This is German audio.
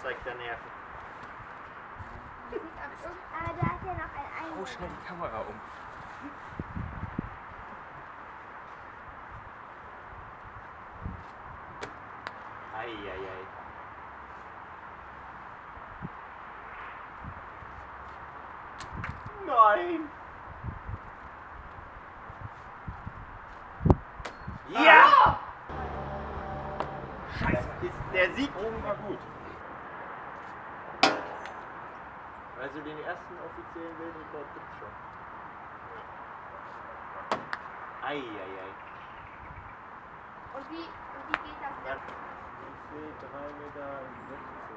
zeigt der Nerven. Aber da hat ja noch ein Einwurf. Oh, schnell die Kamera um. Eieiei. Nein! Ja! Scheiße! Ist der Sieg Oben war gut. Also den ersten offiziellen Weltrekord gibt's schon. Eieiei. Und wie geht das denn? Ich sehe 3,76 Meter.